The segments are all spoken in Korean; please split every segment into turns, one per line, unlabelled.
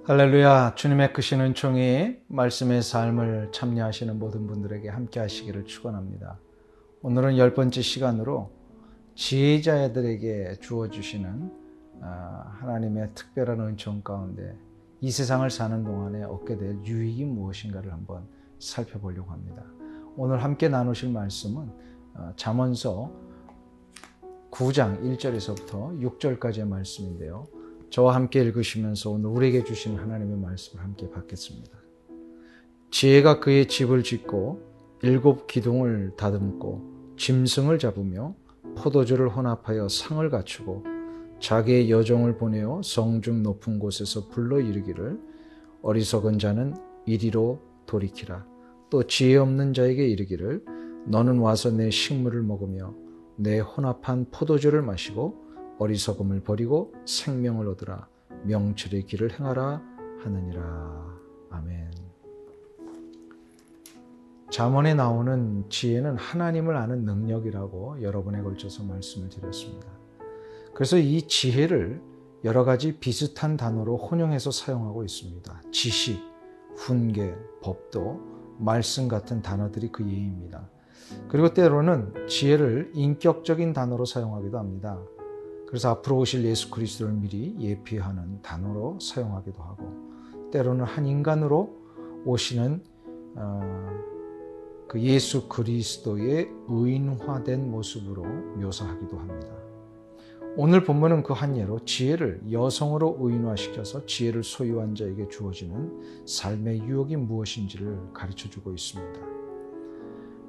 할렐루야. 주님의 크신 은총이 말씀의 삶을 참여하시는 모든 분들에게 함께 하시기를 축원합니다. 오늘은 10번째 시간으로 지혜자들에게 주어주시는 하나님의 특별한 은총 가운데 이 세상을 사는 동안에 얻게 될 유익이 무엇인가를 한번 살펴보려고 합니다. 오늘 함께 나누실 말씀은 잠언서 9장 1절에서부터 6절까지의 말씀인데요. 저와 함께 읽으시면서 오늘 우리에게 주신 하나님의 말씀을 함께 받겠습니다. 지혜가 그의 집을 짓고 7 기둥을 다듬고 짐승을 잡으며 포도주를 혼합하여 상을 갖추고 자기의 여종을 보내어 성중 높은 곳에서 불러 이르기를 어리석은 자는 이리로 돌이키라. 또 지혜 없는 자에게 이르기를 너는 와서 내 식물을 먹으며 내 혼합한 포도주를 마시고 어리석음을 버리고 생명을 얻으라. 명철의 길을 행하라 하느니라. 아멘. 잠언에 나오는 지혜는 하나님을 아는 능력이라고 여러 번에 걸쳐서 말씀을 드렸습니다. 그래서 이 지혜를 여러 가지 비슷한 단어로 혼용해서 사용하고 있습니다. 지식, 훈계, 법도, 말씀 같은 단어들이 그 예입니다. 그리고 때로는 지혜를 인격적인 단어로 사용하기도 합니다. 그래서 앞으로 오실 예수 그리스도를 미리 예표하는 단어로 사용하기도 하고, 때로는 한 인간으로 오시는 그 예수 그리스도의 의인화된 모습으로 묘사하기도 합니다. 오늘 본문은 그 한 예로 지혜를 여성으로 의인화시켜서 지혜를 소유한 자에게 주어지는 삶의 유혹이 무엇인지를 가르쳐주고 있습니다.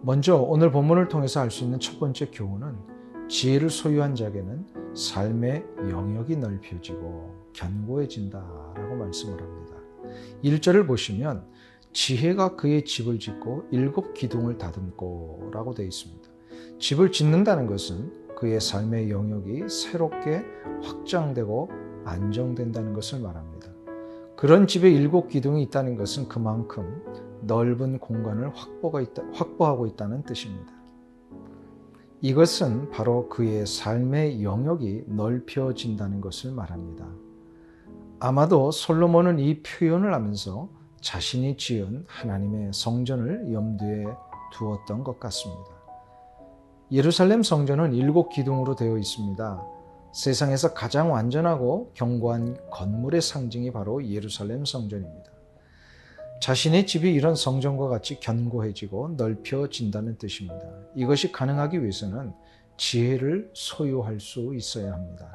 먼저 오늘 본문을 통해서 알 수 있는 첫 번째 교훈은 지혜를 소유한 자에게는 삶의 영역이 넓혀지고 견고해진다라고 말씀을 합니다. 1절을 보시면 지혜가 그의 집을 짓고 7 기둥을 다듬고 라고 되어 있습니다. 집을 짓는다는 것은 그의 삶의 영역이 새롭게 확장되고 안정된다는 것을 말합니다. 그런 집에 7 기둥이 있다는 것은 그만큼 넓은 공간을 확보하고 있다는 뜻입니다. 이것은 바로 그의 삶의 영역이 넓혀진다는 것을 말합니다. 아마도 솔로몬은 이 표현을 하면서 자신이 지은 하나님의 성전을 염두에 두었던 것 같습니다. 예루살렘 성전은 7 기둥으로 되어 있습니다. 세상에서 가장 완전하고 견고한 건물의 상징이 바로 예루살렘 성전입니다. 자신의 집이 이런 성전과 같이 견고해지고 넓혀진다는 뜻입니다. 이것이 가능하기 위해서는 지혜를 소유할 수 있어야 합니다.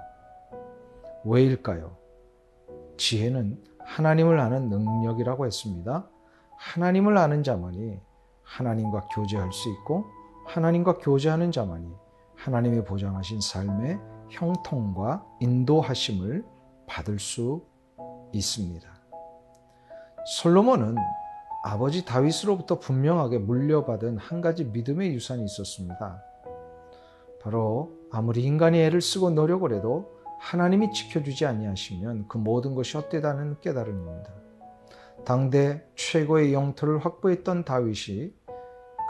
왜일까요? 지혜는 하나님을 아는 능력이라고 했습니다. 하나님을 아는 자만이 하나님과 교제할 수 있고, 하나님과 교제하는 자만이 하나님이 보장하신 삶의 형통과 인도하심을 받을 수 있습니다. 솔로몬은 아버지 다윗으로부터 분명하게 물려받은 한 가지 믿음의 유산이 있었습니다. 바로 아무리 인간이 애를 쓰고 노력을 해도 하나님이 지켜주지 아니하시면 그 모든 것이 헛되다는 깨달음입니다. 당대 최고의 영토를 확보했던 다윗이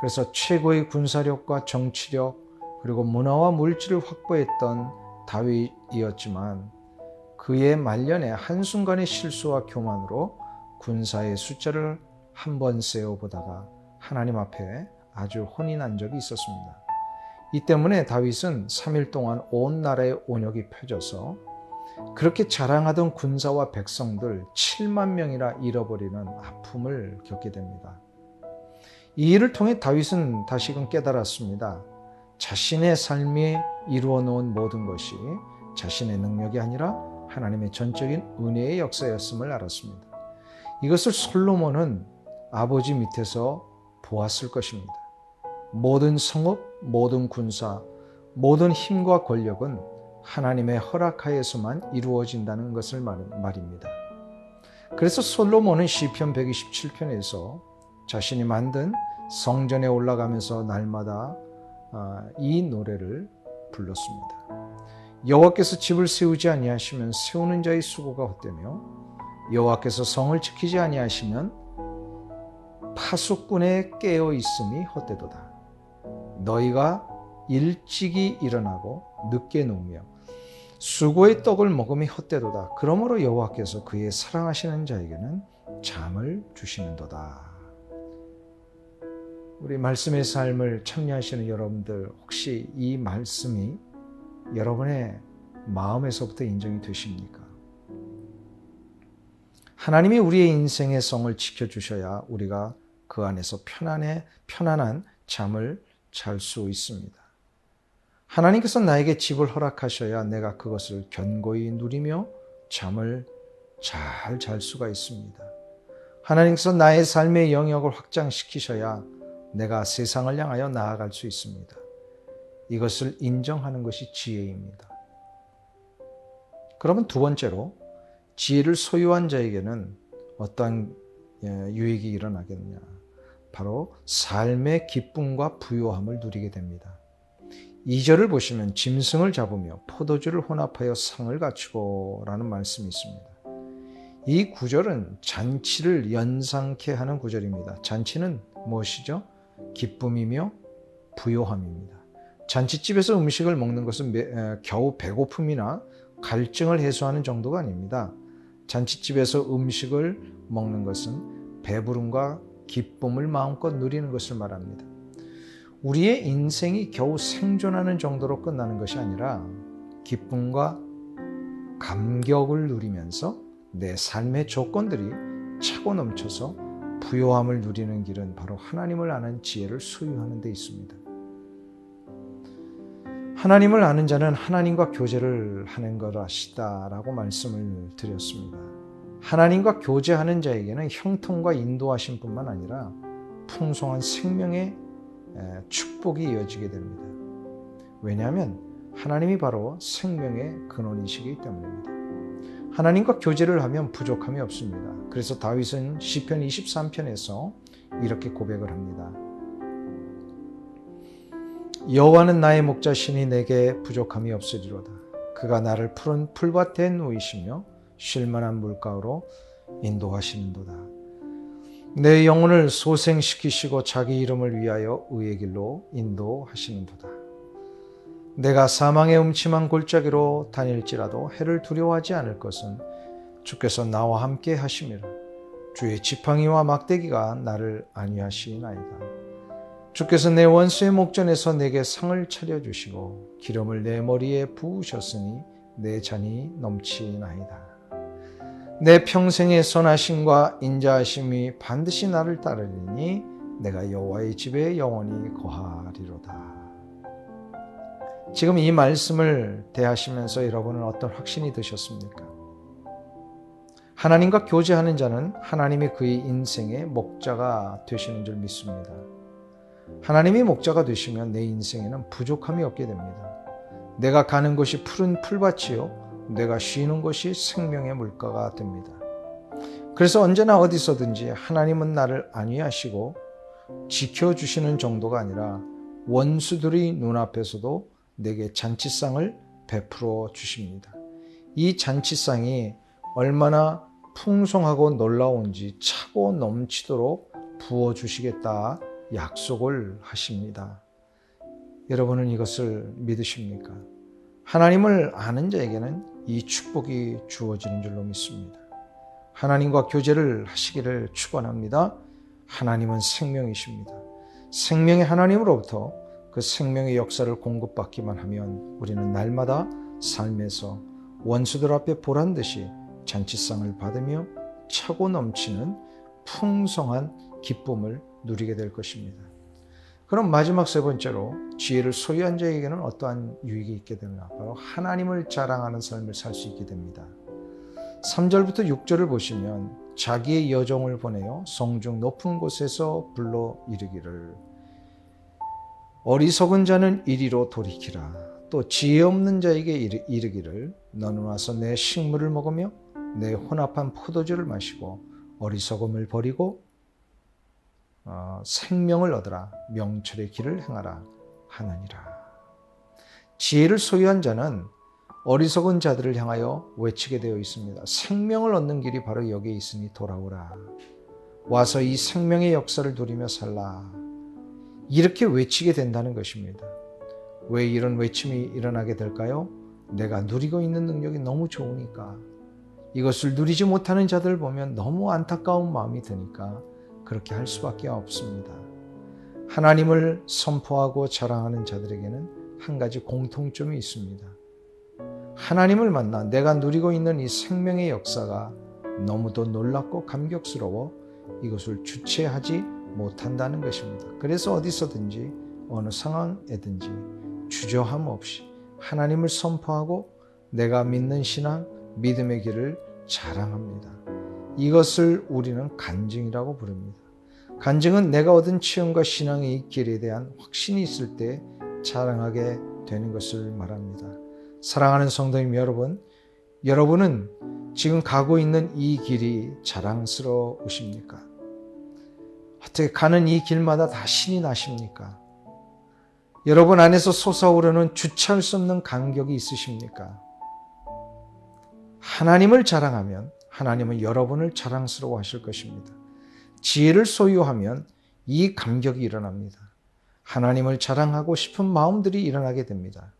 그래서 최고의 군사력과 정치력 그리고 문화와 물질을 확보했던 다윗이었지만 그의 말년에 한순간의 실수와 교만으로 군사의 숫자를 한 번 세어보다가 하나님 앞에 아주 혼이 난 적이 있었습니다. 이 때문에 다윗은 3일 동안 온 나라의 온역이 펴져서 그렇게 자랑하던 군사와 백성들 7만 명이나 잃어버리는 아픔을 겪게 됩니다. 이 일을 통해 다윗은 다시금 깨달았습니다. 자신의 삶이 이루어 놓은 모든 것이 자신의 능력이 아니라 하나님의 전적인 은혜의 역사였음을 알았습니다. 이것을 솔로몬은 아버지 밑에서 보았을 것입니다. 모든 성읍, 모든 군사, 모든 힘과 권력은 하나님의 허락하에서만 이루어진다는 것을 말입니다. 그래서 솔로몬은 시편 127편에서 자신이 만든 성전에 올라가면서 날마다 이 노래를 불렀습니다. 여호와께서 집을 세우지 아니하시면 세우는 자의 수고가 헛되며 여호와께서 성을 지키지 아니하시면 파수꾼의 깨어 있음이 헛되도다. 너희가 일찍이 일어나고 늦게 누우며 수고의 떡을 먹음이 헛되도다. 그러므로 여호와께서 그의 사랑하시는 자에게는 잠을 주시는도다. 우리 말씀의 삶을 참여하시는 여러분들, 혹시 이 말씀이 여러분의 마음에서부터 인정이 되십니까? 하나님이 우리의 인생의 성을 지켜주셔야 우리가 그 안에서 편안한 잠을 잘 수 있습니다. 하나님께서 나에게 집을 허락하셔야 내가 그것을 견고히 누리며 잠을 잘 잘 수가 있습니다. 하나님께서 나의 삶의 영역을 확장시키셔야 내가 세상을 향하여 나아갈 수 있습니다. 이것을 인정하는 것이 지혜입니다. 그러면 두 번째로, 지혜를 소유한 자에게는 어떠한 유익이 일어나겠냐? 바로 삶의 기쁨과 부요함을 누리게 됩니다. 2절을 보시면 짐승을 잡으며 포도주를 혼합하여 상을 갖추고 라는 말씀이 있습니다. 이 구절은 잔치를 연상케 하는 구절입니다. 잔치는 무엇이죠? 기쁨이며 부요함입니다. 잔치집에서 음식을 먹는 것은 겨우 배고픔이나 갈증을 해소하는 정도가 아닙니다. 잔치집에서 음식을 먹는 것은 배부름과 기쁨을 마음껏 누리는 것을 말합니다. 우리의 인생이 겨우 생존하는 정도로 끝나는 것이 아니라 기쁨과 감격을 누리면서 내 삶의 조건들이 차고 넘쳐서 부요함을 누리는 길은 바로 하나님을 아는 지혜를 소유하는 데 있습니다. 하나님을 아는 자는 하나님과 교제를 하는 것이다라고 말씀을 드렸습니다. 하나님과 교제하는 자에게는 형통과 인도하심 뿐만 아니라 풍성한 생명의 축복이 이어지게 됩니다. 왜냐하면 하나님이 바로 생명의 근원이시기 때문입니다. 하나님과 교제를 하면 부족함이 없습니다. 그래서 다윗은 시편 23편에서 이렇게 고백을 합니다. 여호와는 나의 목자시니 내게 부족함이 없으리로다. 그가 나를 푸른 풀밭에 누이시며 쉴만한 물가로 인도하시는도다. 내 영혼을 소생시키시고 자기 이름을 위하여 의의 길로 인도하시는도다. 내가 사망의 음침한 골짜기로 다닐지라도 해를 두려워하지 않을 것은 주께서 나와 함께 하심이라. 주의 지팡이와 막대기가 나를 안위하시나이다. 주께서 내 원수의 목전에서 내게 상을 차려주시고 기름을 내 머리에 부으셨으니 내 잔이 넘치나이다. 내 평생의 선하심과 인자하심이 반드시 나를 따르리니 내가 여호와의 집에 영원히 거하리로다. 지금 이 말씀을 대하시면서 여러분은 어떤 확신이 드셨습니까? 하나님과 교제하는 자는 하나님이 그의 인생의 목자가 되시는 줄 믿습니다. 하나님이 목자가 되시면 내 인생에는 부족함이 없게 됩니다. 내가 가는 곳이 푸른 풀밭이요 내가 쉬는 곳이 생명의 물가가 됩니다. 그래서 언제나 어디서든지 하나님은 나를 안위하시고 지켜주시는 정도가 아니라 원수들의 눈앞에서도 내게 잔치상을 베풀어 주십니다. 이 잔치상이 얼마나 풍성하고 놀라운지 차고 넘치도록 부어주시겠다 약속을 하십니다. 여러분은 이것을 믿으십니까? 하나님을 아는 자에게는 이 축복이 주어지는 줄로 믿습니다. 하나님과 교제를 하시기를 축원합니다. 하나님은 생명이십니다. 생명의 하나님으로부터 그 생명의 역사를 공급받기만 하면 우리는 날마다 삶에서 원수들 앞에 보란듯이 잔치상을 받으며 차고 넘치는 풍성한 기쁨을 누리게 될 것입니다. 그럼 마지막 세 번째로 지혜를 소유한 자에게는 어떠한 유익이 있게 되느냐? 바로 하나님을 자랑하는 삶을 살 수 있게 됩니다. 3절부터 6절을 보시면 자기의 여종을 보내어 성중 높은 곳에서 불러 이르기를 어리석은 자는 이리로 돌이키라. 또 지혜 없는 자에게 이르기를 너는 와서 내 식물을 먹으며 내 혼합한 포도주를 마시고 어리석음을 버리고 생명을 얻으라. 명철의 길을 행하라 하느니라. 지혜를 소유한 자는 어리석은 자들을 향하여 외치게 되어 있습니다. 생명을 얻는 길이 바로 여기에 있으니 돌아오라. 와서 이 생명의 역사를 누리며 살라. 이렇게 외치게 된다는 것입니다. 왜 이런 외침이 일어나게 될까요? 내가 누리고 있는 능력이 너무 좋으니까, 이것을 누리지 못하는 자들 보면 너무 안타까운 마음이 드니까 그렇게 할 수밖에 없습니다. 하나님을 선포하고 자랑하는 자들에게는 한 가지 공통점이 있습니다. 하나님을 만나 내가 누리고 있는 이 생명의 역사가 너무도 놀랍고 감격스러워 이것을 주체하지 못한다는 것입니다. 그래서 어디서든지 어느 상황에든지 주저함 없이 하나님을 선포하고 내가 믿는 신앙, 믿음의 길을 자랑합니다. 이것을 우리는 간증이라고 부릅니다. 간증은 내가 얻은 체험과 신앙의 길에 대한 확신이 있을 때 자랑하게 되는 것을 말합니다. 사랑하는 성도님 여러분, 여러분은 지금 가고 있는 이 길이 자랑스러우십니까? 어떻게 가는 이 길마다 다 신이 나십니까? 여러분 안에서 솟아오르는 주체할 수 없는 감격이 있으십니까? 하나님을 자랑하면 하나님은 여러분을 자랑스러워 하실 것입니다. 지혜를 소유하면 이 감격이 일어납니다. 하나님을 자랑하고 싶은 마음들이 일어나게 됩니다.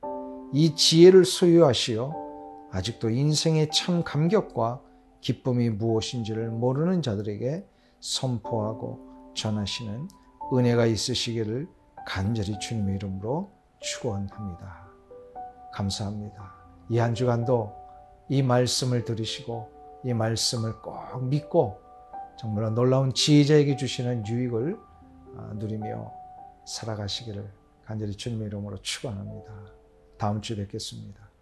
이 지혜를 소유하시어 아직도 인생의 참 감격과 기쁨이 무엇인지를 모르는 자들에게 선포하고 전하시는 은혜가 있으시기를 간절히 주님의 이름으로 축원합니다. 감사합니다. 이 한 주간도 이 말씀을 들으시고 이 말씀을 꼭 믿고 정말로 놀라운 지혜자에게 주시는 유익을 누리며 살아가시기를 간절히 주님의 이름으로 축원합니다. 다음 주에 뵙겠습니다.